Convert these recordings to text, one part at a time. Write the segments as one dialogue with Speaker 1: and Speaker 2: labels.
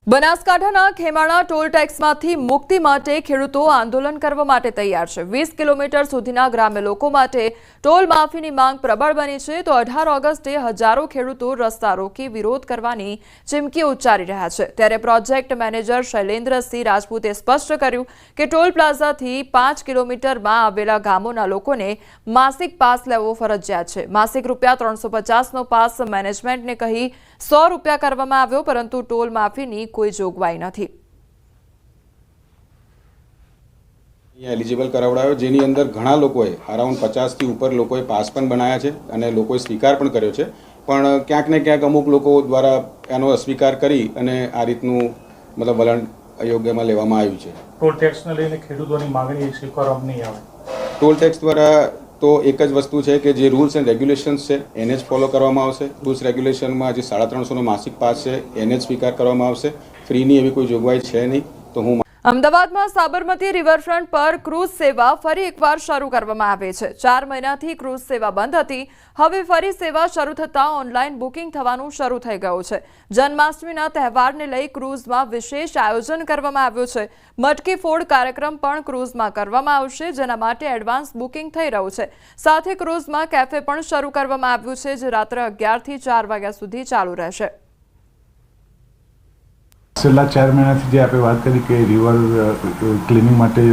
Speaker 1: બનાસકાંઠાના ખેમાણા ટોલ ટેક્સમાંથી મુક્તિ માટે ખેડૂતો આંદોલન કરવા માટે તૈયાર છે। 20 કિલોમીટર સુધીના ગ્રામ્ય લોકો માટે ટોલ માફીની માંગ પ્રબળ બની છે તો 18 ઓગસ્ટે હજારો ખેડૂતો રસ્તા રોકી વિરોધ કરવાની ચીમકી ઉચ્ચારી રહ્યા છે। ત્યારે પ્રોજેક્ટ મેનેજર શૈલેન્દ્રસિંહ રાજપૂતે સ્પષ્ટ કર્યું કે ટોલ પ્લાઝાથી 5 કિલોમીટરમાં આવેલા ગામોના લોકોને માસિક પાસ લેવો ફરજિયાત છે। માસિક ₹350નો પાસ મેનેજમેન્ટને કહી ₹100 કરવામાં આવ્યો, પરંતુ ટોલ માફીની कोई जोगवाई नहीं।
Speaker 2: एलिजिबल करावड़ायो जेनी अंदर घणा लोकोए अराउंड 50 થી ઉપર લોકોએ પાસ પણ બનાયા છે અને લોકોએ સ્વીકાર પણ કર્યો છે, પણ ક્યાંક ને ક્યાંક અમુક લોકો દ્વારા એનો અસ્વીકાર કરી અને આ રીતનું મતલબ વલણ અયોગ્યમાં લેવામાં આવ્યું છે।
Speaker 3: ટોલ ટેક્સને લઈને ખેડૂતોની માંગણી સ્વીકારવામાં નહીં આવે।
Speaker 2: ટોલ ટેક્સ દ્વારા તો એક જ વસ્તુ છે કે જે રૂલ્સ એન્ડ રેગ્યુલેશન્સ છે એને જ ફોલો કરવામાં આવશે। રૂલ્સ રેગ્યુલેશનમાં જે 350નો માસિક પાસ છે એને જ સ્વીકાર કરવામાં આવશે। ફ્રીની એવી કોઈ જોગવાઈ છે નહીં। તો હું
Speaker 1: અમદાવાદમાં સાબરમતી રિવરફ્રન્ટ પર ક્રૂઝ સેવા ફરી એકવાર શરૂ કરવામાં આવી છે। 4 મહિનાથી ક્રૂઝ સેવા બંધ હતી, હવે ફરી સેવા શરૂ થતાં ઓનલાઈન બુકિંગ થવાનું શરૂ થઈ ગયું છે। જન્માષ્ટમીના તહેવારને લઈ ક્રૂઝમાં વિશેષ આયોજન કરવામાં આવ્યું છે। મટકી ફોડ કાર્યક્રમ પણ ક્રૂઝમાં કરવામાં આવશે, જેના માટે એડવાન્સ બુકિંગ થઈ રહ્યું છે। સાથે ક્રૂઝમાં કેફે પણ શરૂ કરવામાં આવ્યું છે, જે રાત્રે 11 થી 4 વાગ્યા સુધી ચાલુ રહેશે।
Speaker 4: છેલ્લા 4 મહિનાથી જે આપણે વાત કરી કે રિવર ક્લિનિંગ માટે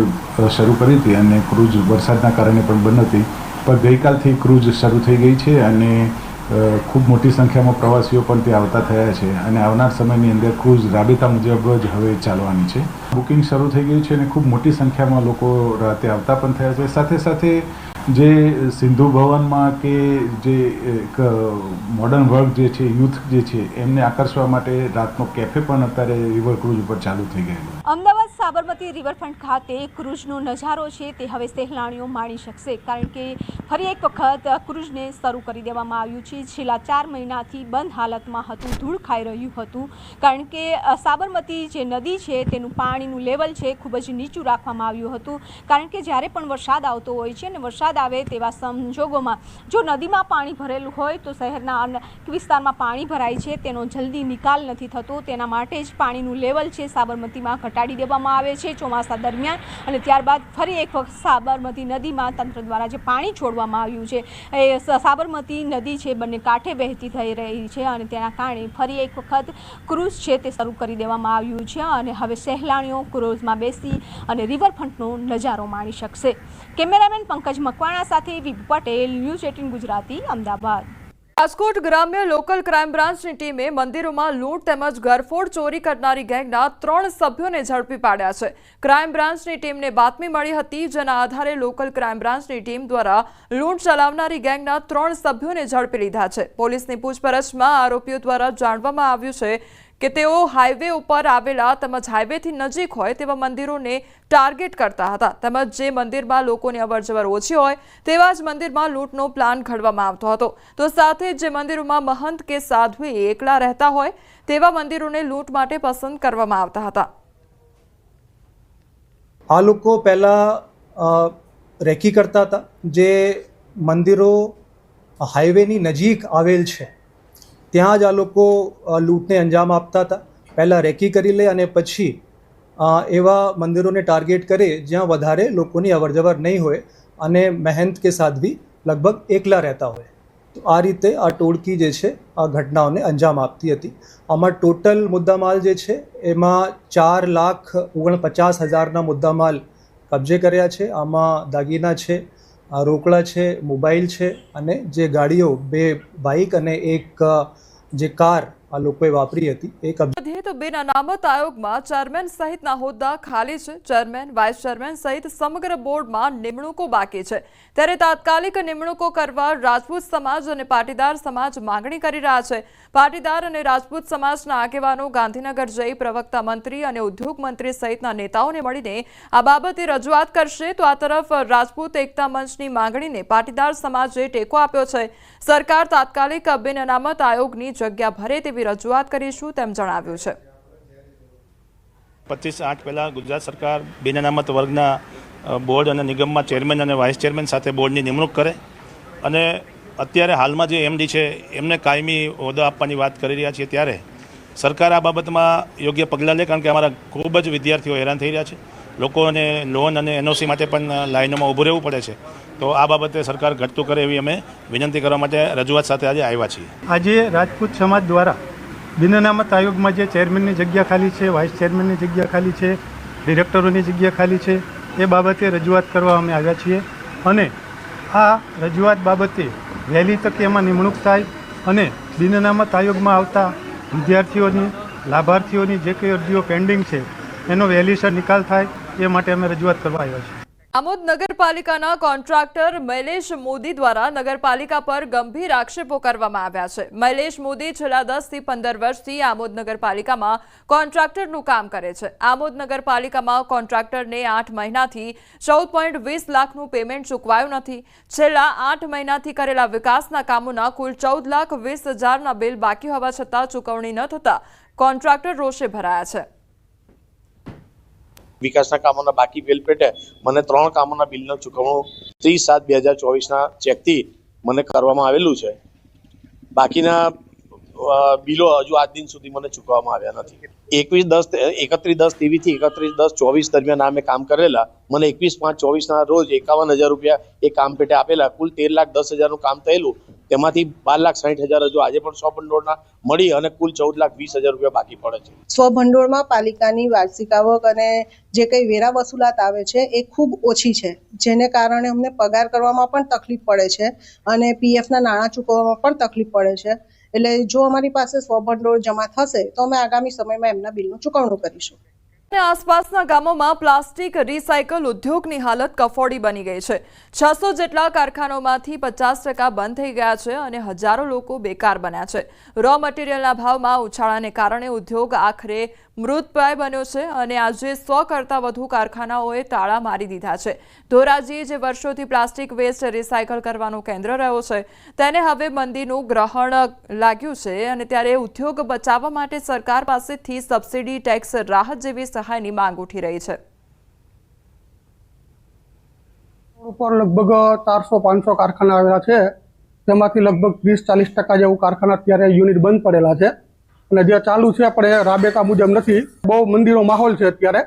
Speaker 4: શરૂ કરી હતી અને ક્રૂઝ વરસાદના કારણે પણ બંધ હતી, પણ ગઈકાલથી ક્રૂઝ શરૂ થઈ ગઈ છે અને ખૂબ મોટી સંખ્યામાં પ્રવાસીઓ પણ ત્યાં આવતા થયા છે અને આવનાર સમયની અંદર ક્રૂઝ રાબેતા મુજબ જ હવે ચાલવાની છે। બુકિંગ શરૂ થઈ ગયું છે અને ખૂબ મોટી સંખ્યામાં લોકો રાતે આવતા પણ થયા છે। સાથે સાથે જે સિંધુ ભવનમાં કે જે એક મોડર્ન વર્ક જે છે, યુથ જે છે, એમને આકર્ષવા માટે રાતનો કેફે પણ અત્યારે રિવર ક્રૂઝ ઉપર ચાલુ થઈ ગયેલું।
Speaker 5: અમદાવાદ સાબરમતી રિવરફ્રન્ટ ખાતે ક્રૂઝનો નજારો છે તે હવે સહેલાણીઓ માણી શકશે, કારણ કે ફરી એક વખત ક્રૂઝને શરૂ કરી દેવામાં આવ્યું છે। છેલ્લા 4 મહિનાથી બંધ હાલતમાં હતું, ધૂળ ખાઈ રહ્યું હતું, કારણ કે સાબરમતી જે નદી છે તેનું પાણીનું લેવલ છે ખૂબ જ નીચું રાખવામાં આવ્યું હતું, કારણ કે જ્યારે પણ વરસાદ આવતો હોય છે અને વરસાદ આવે તેવા સંજોગોમાં જો નદીમાં પાણી ભરેલું હોય તો શહેરના વિસ્તારમાં પાણી ભરાય છે, તેનો જલ્દી નિકાલ નથી થતો। તેના માટે જ પાણીનું લેવલ છે સાબરમતીમાં ઘટાડી દેવામાં આવે છે ચોમાસા દરમિયાન, અને ત્યારબાદ ફરી એક વખત સાબરમતી નદીમાં તંત્ર દ્વારા જે પાણી છોડવામાં આવ્યું છે એ સાબરમતી નદી છે બંને કાંઠે વહેતી થઈ રહી છે અને તેના કારણે ફરી એક વખત ક્રૂઝ છે તે શરૂ કરી દેવામાં આવ્યું છે અને હવે સહેલાણીઓ ક્રૂઝમાં બેસી અને રિવરફ્રન્ટનો નજારો માણી શકશે। કેમેરામેન પંકજ મકવાણા સાથે વિભુ પટેલ, ન્યૂઝ 18 ગુજરાતી, અમદાવાદ।
Speaker 1: રાજકોટ ગ્રામ્ય લોકલ ક્રાઇમ બ્રાન્ચની ટીમે મંદિરોમાં લૂંટ તેમજ ઘરફોડ ચોરી કરનારી ગેંગના 3 સભ્યોને ઝડપી પાડ્યા છે। ક્રાઇમ બ્રાન્ચની ટીમને બાતમી મળી હતી, જેના આધારે લોકલ ક્રાઇમ બ્રાન્ચની ટીમ દ્વારા લૂંટ ચલાવનારી ગેંગના 3 સભ્યોને ઝડપી લીધા છે। પોલીસની પૂછપરછમાં આરોપીઓ દ્વારા જાણવામાં આવ્યું છે કે તેઓ હાઈવે ઉપર આવેલા તેમજ હાઈવેથી નજીક હોય તેવા મંદિરોને ટાર્ગેટ કરતા હતા, તેમજ જે મંદિરમાં લોકોની અવરજવર ઓછી હોય તેવા જ મંદિરમાં લૂંટનો પ્લાન ઘડવામાં આવતો હતો। તો સાથે જ જે મંદિરોમાં મહંત કે સાધ્વી એકલા રહેતા હોય તેવા મંદિરોને લૂંટ માટે પસંદ કરવામાં આવતા હતા।
Speaker 6: આ લોકો પહેલા રેકી કરતા હતા, જે મંદિરો હાઈવેની નજીક આવેલ છે ત્યાં જ આ લોકો લૂંટને અંજામ આપતા હતા। પહેલાં રેકી કરી લે અને પછી એવા મંદિરોને ટાર્ગેટ કરે જ્યાં વધારે લોકોની અવરજવર નહીં હોય અને મહંત કે સાધ્વી લગભગ એકલા રહેતા હોય। તો આ રીતે આ ટોળકી જે છે આ ઘટનાઓને અંજામ આપતી હતી। આમાં ટોટલ મુદ્દામાલ જે છે એમાં 4,49,000ના મુદ્દામાલ કબજે કર્યા છે। આમાં દાગીના છે, રોકડા છે, મોબાઈલ છે અને જે ગાડીઓ 2 બાઇક અને એક જે કાર આ લોકોએ વાપરી હતી એ કબજે।
Speaker 1: તો બિન અનામત આયોગમાં ચેરમેન સહિતના હોદ્દા ખાલી છે। ચેરમેન, વાઇસ ચેરમેન સહિત સમગ્ર બોર્ડમાં નિમણૂકો બાકી છે, ત્યારે તાત્કાલિક નિમણૂકો કરવા રાજપૂત સમાજ અને પાટીદાર સમાજ માંગણી કરી રહ્યા છે। પાટીદાર અને રાજપૂત સમાજના આગેવાનો ગાંધીનગર જઈ પ્રવક્તા મંત્રી અને ઉદ્યોગ મંત્રી સહિતના નેતાઓને મળીને આ બાબતે રજૂઆત કરશે। તો આ તરફ રાજપૂત એકતા મંચની માંગણીને પાટીદાર સમાજે ટેકો આપ્યો છે। સરકાર તાત્કાલિક બિન અનામત આયોગની જગ્યા ભરે તેવી રજૂઆત કરીશું તેમ જણાવ્યું છે।
Speaker 7: 25/8 પહેલાં ગુજરાત સરકાર બિન અનામત વર્ગના બોર્ડ અને નિગમમાં ચેરમેન અને વાઇસ ચેરમેન સાથે બોર્ડની નિમણૂક કરે અને અત્યારે હાલમાં જે એમડી છે એમને કાયમી હોદ્દો આપવાની વાત કરી રહ્યા છીએ, ત્યારે સરકાર આ બાબતમાં યોગ્ય પગલાં લે, કારણ કે અમારા ખૂબ જ વિદ્યાર્થીઓ હેરાન થઈ રહ્યા છે. લોકોને લોન અને એનઓસી માટે પણ લાઈનોમાં ઊભું રહેવું પડે છે. તો આ બાબતે સરકાર ઘટતું કરે એવી અમે વિનંતી કરવા માટે રજૂઆત સાથે આજે આવ્યા છીએ.
Speaker 8: આજે રાજપૂત સમાજ દ્વારા બિન અનામત આયોગમાં જે ચેરમેનની જગ્યા ખાલી છે, વાઇસ ચેરમેનની જગ્યા ખાલી છે, ડિરેક્ટરોની જગ્યા ખાલી છે, એ બાબતે રજૂઆત કરવા અમે આવ્યા છીએ. અને આ રજૂઆત બાબતે વહેલી તકે એમાં નિમણૂક થાય અને બિન અનામત આયોગમાં આવતા વિદ્યાર્થીઓની, લાભાર્થીઓની જે કંઈ અરજીઓ પેન્ડિંગ છે એનો વહેલીસર નિકાલ થાય એ માટે અમે રજૂઆત કરવા આવ્યા છીએ.
Speaker 1: આમોદ નગરપાલિકાના કોન્ટ્રાક્ટર મૈલેશ મોદી દ્વારા નગરપાલિકા પર ગંભીર આક્ષેપો કરવામાં આવ્યા છે. મૈલેશ મોદી છેલ્લા 10 થી 15 વર્ષથી આમોદ નગરપાલિકામાં કોન્ટ્રાક્ટરનું કામ કરે છે. આમોદ નગરપાલિકામાં કોન્ટ્રાક્ટરને 8 મહિનાથી 14.20 લાખનું પેમેન્ટ ચૂકવાયું નથી. છેલ્લા 8 મહિનાથી કરેલા વિકાસના કામોના કુલ 14,20,000ના બિલ બાકી હોવા છતાં ચૂકવણી ન થતા કોન્ટ્રાક્ટર રોષે ભરાયા છે.
Speaker 9: વિકાસના કામોના બાકી બિલ પેટે મને 3 કામોના બિલનું ચૂકવણું 30/7/2024ના ચેકથી મને કરવામાં આવેલું છે. બાકીના બિલો હજુ આજ દિન સુધી મને ચૂકવવામાં આવ્યા નથી. 31/10/23 થી 31/10/24 દરમિયાન મેં કામ કરેલા. મને 21/5/24ના રોજ 51,000 રૂપિયા એ કામ પેટે આપેલા. કુલ 13,10,000નું કામ થયેલું, તેમાંથી 12,60,000 હજુ આજે પણ સ્વભંડોળના મળી અને કુલ 14,20,000 રૂપિયા બાકી પડે છે.
Speaker 10: સ્વભંડોળમાં પાલિકાની વાર્ષિક આવક અને જે કંઈ વેરા વસૂલાત આવે છે એ ખૂબ ઓછી છે, જેને કારણે અમને પગાર કરવામાં પણ તકલીફ પડે છે અને પીએફના નાણાં ચૂકવવામાં પણ તકલીફ પડે છે. એટલે જો અમારી પાસે સ્વભંડોળ જમા થશે તો અમે આગામી સમયમાં એમના બિલનું ચૂકવણું કરીશું.
Speaker 1: આસપાસના ગામોમાં પ્લાસ્ટિક રિસાયકલ ઉદ્યોગની હાલત કફોડી બની ગઈ છે. 600 જેટલા કારખાનાઓમાંથી 50% બંધ થઈ ગયા છે અને હજારો લોકો બેકાર બન્યા છે. રો મટીરિયલના ભાવમાં ઉછાળાને કારણે ઉદ્યોગ આખરે મૃતપ્રાય બન્યો છે અને આજે 100 કરતાં વધુ કારખાનાઓએ તાળા મારી દીધા છે. ધોરાજી, જે વર્ષોથી પ્લાસ્ટિક વેસ્ટ રિસાયકલ કરવાનું કેન્દ્ર રહ્યો છે, તેને હવે મંદીનું ગ્રહણ લાગ્યું છે અને ત્યારે ઉદ્યોગ બચાવવા માટે સરકાર પાસેથી સબસિડી, ટેક્સ રાહત જેવી સહાયની માંગ ઉઠી રહી છે.
Speaker 11: ઉપર લગભગ 400-500 કારખાના આવેલા છે, તેમાંથી લગભગ 30-40% જેવું કારખાના અત્યારે યુનિટ બંધ પડેલા છે અને જે ચાલુ છે પણ એ રાબેતા મુજબ નથી. બહુ મંદીનો માહોલ છે અત્યારે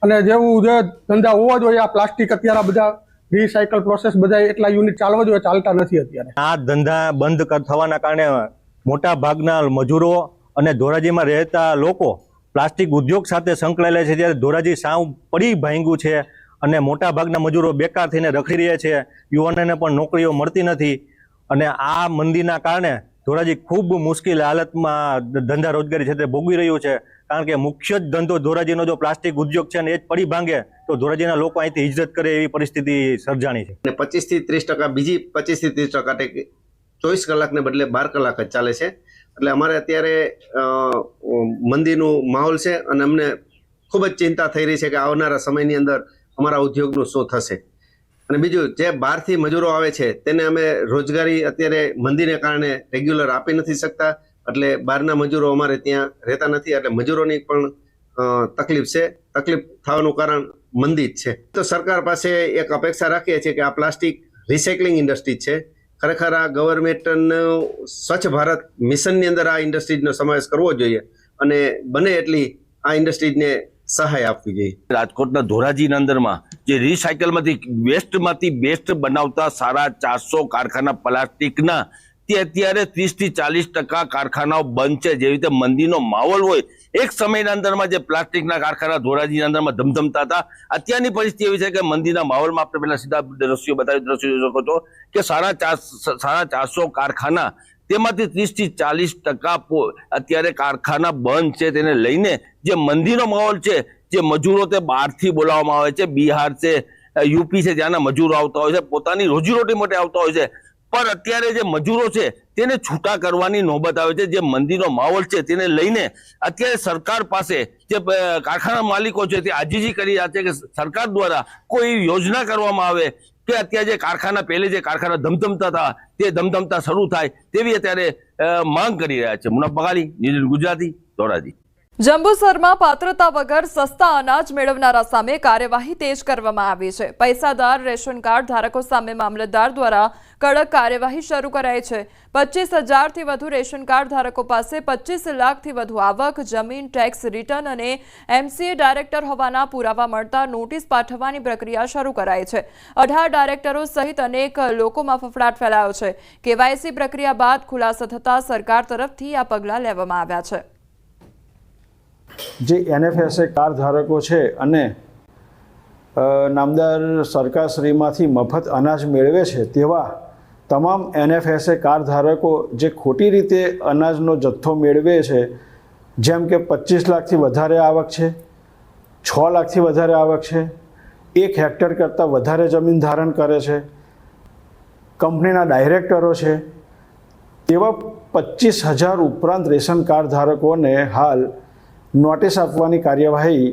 Speaker 11: અને જેવું જે ધંધા હોવા જોઈએ, આ પ્લાસ્ટિક અત્યારે બધા રિસાયકલ પ્રોસેસ બધા એટલા યુનિટ ચાલવા જોઈએ, ચાલતા નથી અત્યારે.
Speaker 12: આ ધંધા બંધ થવાના કારણે મોટા ભાગના મજૂરો અને ધોરાજીમાં રહેતા લોકો પ્લાસ્ટિક ઉદ્યોગ સાથે સંકળાયેલા છે. ત્યારે ધોરાજી સાવ પડી ભાંગ્યું છે અને મોટા ભાગના મજૂરો બેકાર થઈને રખડી રહ્યા છે. યુવાનોને પણ નોકરીઓ મળતી નથી અને આ મંદીના કારણે ધોરાજી ખૂબ મુશ્કેલ હાલતમાં ધંધા રોજગારી છે તે ભોગવી રહ્યું છે. કારણ કે મુખ્ય જ ધંધો ધોરાજીનો જો પ્લાસ્ટિક ઉદ્યોગ છે અને એ જ પડી ભાંગે તો ધોરાજીના લોકો અહીંથી હિજરત કરે એવી પરિસ્થિતિ સર્જાણી છે.
Speaker 13: 25 થી 30%, બીજી 25 થી 30% 24 કલાકને બદલે 12 કલાક જ ચાલે છે. એટલે અમારે અત્યારે મંદીનું માહોલ છે અને અમને ખૂબ જ ચિંતા થઈ રહી છે કે આવનારા સમયની અંદર અમારા ઉદ્યોગનું શું થશે. અને બીજું, જે બહારથી મજૂરો આવે છે તેને અમે રોજગારી અત્યારે મંદીને કારણે રેગ્યુલર આપી નથી શકતા, એટલે બહારના મજૂરો અમારે ત્યાં રહેતા નથી, એટલે મજૂરોની પણ તકલીફ છે. તકલીફ થવાનું કારણ મંદી જ છે. તો સરકાર પાસે એક અપેક્ષા રાખીએ છીએ કે આ પ્લાસ્ટિક રિસાયકલિંગ ઇન્ડસ્ટ્રી છે, ખરેખર આ ગવર્મેન્ટનું સ્વચ્છ ભારત મિશનની અંદર આ ઇન્ડસ્ટ્રીઝનો સમાવેશ કરવો જોઈએ અને બને એટલી આ ઇન્ડસ્ટ્રીઝને સહાય આપવી જોઈએ.
Speaker 14: રાજકોટના ધોરાજીના અંદરમાં જે રિસાયકલમાંથી વેસ્ટમાંથી બેસ્ટ બનાવતા 450 કારખાના પ્લાસ્ટિકના, તે અત્યારે 30 થી 40% કારખાનાઓ બંધ છે. જેવી રીતે મંદીનો માહોલ હોય, એક સમયના અંદરમાં જે પ્લાસ્ટિકના કારખાના ધોરાજીના અંદરમાં ધમધમતા હતા, અત્યારની પરિસ્થિતિ એવી છે કે મંદીના માહોલમાં આપણે પહેલા સીધા દ્રશ્યો બતાવી દ્રશ્યો જોઈ શકો છો કે 450 કારખાના, તેમાંથી 30 થી 40% અત્યારે કારખાના બંધ છે. તેને લઈને જે મંદીનો માહોલ છે, જે મજૂરો તે બહારથી બોલાવવામાં આવે છે, બિહાર છે, યુપી છે, ત્યાંના મજૂરો આવતા હોય છે, પોતાની રોજીરોટી માટે આવતા હોય છે. પણ અત્યારે જે મજૂરો છે તેને છૂટા કરવાની નોબત આવે છે. જે મંદીનો માહોલ છે તેને લઈને અત્યારે સરકાર પાસે જે કારખાના માલિકો છે તે આજીજી કરી રહ્યા છે કે સરકાર દ્વારા કોઈ યોજના કરવામાં આવે કે અત્યારે જે કારખાના, પહેલે જે કારખાના ધમધમતા હતા તે ધમધમતા શરૂ થાય તેવી અત્યારે માંગ કરી રહ્યા છે. મુનાફ બગાડી, ન્યૂઝ ગુજરાતી, ધોરાજી.
Speaker 1: જંબુસરમાં પાત્રતા વગર સસ્તા અનાજ મેળવનારા સામે કાર્યવાહી તેજ કરવામાં આવી છે। પૈસાદાર રેશન કાર્ડ ધારકો સામે મામલતદાર દ્વારા કડક કાર્યવાહી શરૂ કરાઈ છે। 25,000થી વધુ રેશન કાર્ડ ધારકો પાસે 25 લાખથી વધુ આવક, જમીન ટેક્સ રિટર્ન અને એમસીએ ડાયરેક્ટર હોવાના પુરાવા મળતા નોટિસ પાઠવવાની પ્રક્રિયા શરૂ કરાઈ છે। 18 ડાયરેક્ટરો સહિત અનેક લોકોમાં ફફડાટ ફેલાયો છે। કેવાયસી પ્રક્રિયા બાદ ખુલાસો થતાં સરકાર તરફથી આ પગલાં લેવામાં આવ્યા છે।
Speaker 15: જે NFSA કાર્ડ ધારકો છે અને નામદાર સરકારશ્રીમાંથી મફત અનાજ મેળવે છે તેવા તમામ NFSA કાર્ડ ધારકો જે ખોટી રીતે અનાજનો જથ્થો મેળવે છે, જેમ કે 25 લાખથી વધારે આવક છે, 6 લાખથી વધારે આવક છે, 1 હેક્ટર કરતાં વધારે જમીન ધારણ કરે છે, કંપનીના ડાયરેક્ટરો છે, તેવા 25,000 ઉપરાંત રેશન કાર્ડ ધારકોને હાલ નોટિસ આપવાની કાર્યવાહી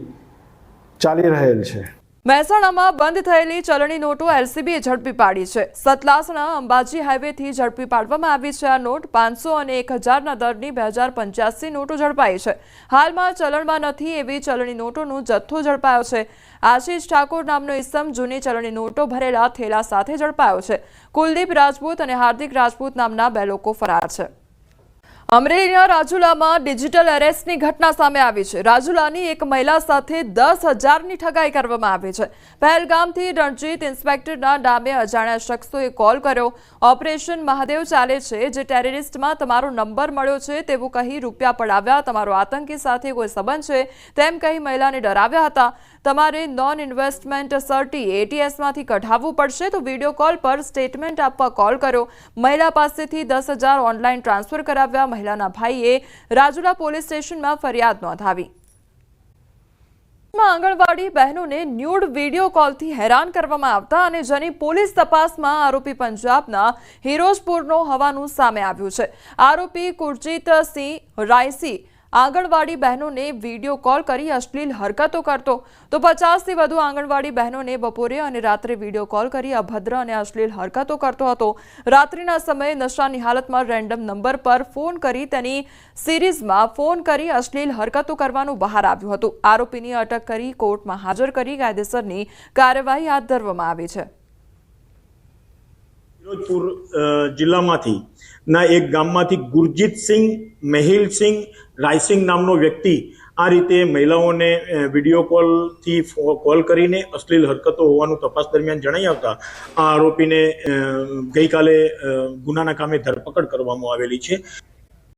Speaker 15: ચાલી રહેલ છે।
Speaker 1: મહેસાણામાં બંધ થયેલી ચલણી નોટો LCBએ ઝડપી પાડી છે। સતલાસણા અંબાજી હાઈવેથી ઝડપી પાડવામાં આવી છે। આ નોટ 500 અને 1000ના દરની 2085 નોટો ઝડપાઈ છે। હાલમાં ચલણમાં નથી એવી ચલણી નોટોનો જથ્થો ઝડપાયો છે। આશીષ ઠાકોર નામનો ઇસમ જૂની ચલણી નોટો ભરેલા થેલા સાથે ઝડપાયો છે। કુલદીપ રાજપૂત અને હાર્દિક રાજપૂત નામના 2 લોકો ફરાર છે। અમરેલીના રાજુલામાં ડિજિટલ એરેસ્ટની ઘટના સામે આવી છે। રાજુલાની એક મહિલા સાથે 10,000ની ઠગાઈ કરવામાં આવી છે। પહેલગામથી રણજીત ઇન્સ્પેક્ટરના નામે અજાણ્યા શખ્સોએ કોલ કર્યો। ઓપરેશન મહાદેવ ચાલે છે, જે ટેરરિસ્ટમાં તમારો નંબર મળ્યો છે તેવું કહી રૂપિયા પડાવ્યા। તમારો આતંકી સાથે કોઈ સંબંધ છે તેમ કહી મહિલાને ડરાવ્યા હતા। તમારે નોન ઇન્વેસ્ટમેન્ટ સર્ટી ATSમાંથી કઢાવવું પડશે તો વિડીયો કોલ પર સ્ટેટમેન્ટ આપવા કોલ કર્યો। મહિલા પાસેથી 10,000 ઓનલાઈન ટ્રાન્સફર કરાવ્યા। મહિલાના ભાઈએ રાજુલા પોલીસ સ્ટેશનમાં ફરિયાદ નોંધાવી। આંગણવાડી બહેનોને ન્યૂડ વિડીયો કોલથી હેરાન કરવામાં આવતા અને જેની પોલીસ તપાસમાં આરોપી પંજાબના હિરોજપુરનો હોવાનું સામે આવ્યું છે। આરોપી કુરજીતસિંહ રાયસી આંગણવાડી બહેનોને વિડીયો કોલ કરી અશ્લીલ હરકતો કરતો તો 50થી વધુ આંગણવાડી બહેનોને બપોરે અને રાત્રે વિડીયો કોલ કરી અભદ્ર અને અશ્લીલ હરકતો કરતો હતો। રાત્રિના સમયે નશાની હાલતમાં રેન્ડમ નંબર પર ફોન કરી તેની સિરીઝમાં ફોન કરી અશ્લીલ હરકતો કરવાનું બહાર આવ્યું હતું। આરોપીની અટક કરી કોર્ટમાં હાજર કરી કાયદેસરની કાર્યવાહી હાથ ધરવામાં આવી છે।
Speaker 16: ફિરોજપુર જિલ્લામાંથી ના એક ગામમાંથી ગુરજીતસિંહ મેહિલસિંહ રાયસિંગ નામનો વ્યક્તિ આ રીતે મહિલાઓને વિડીયો કોલથી કોલ કરીને અશ્લીલ હરકતો હોવાનું તપાસ દરમિયાન જણાઈ આવતા આ આરોપીને ગઈકાલે ગુનાના કામે ધરપકડ કરવામાં આવેલી છે।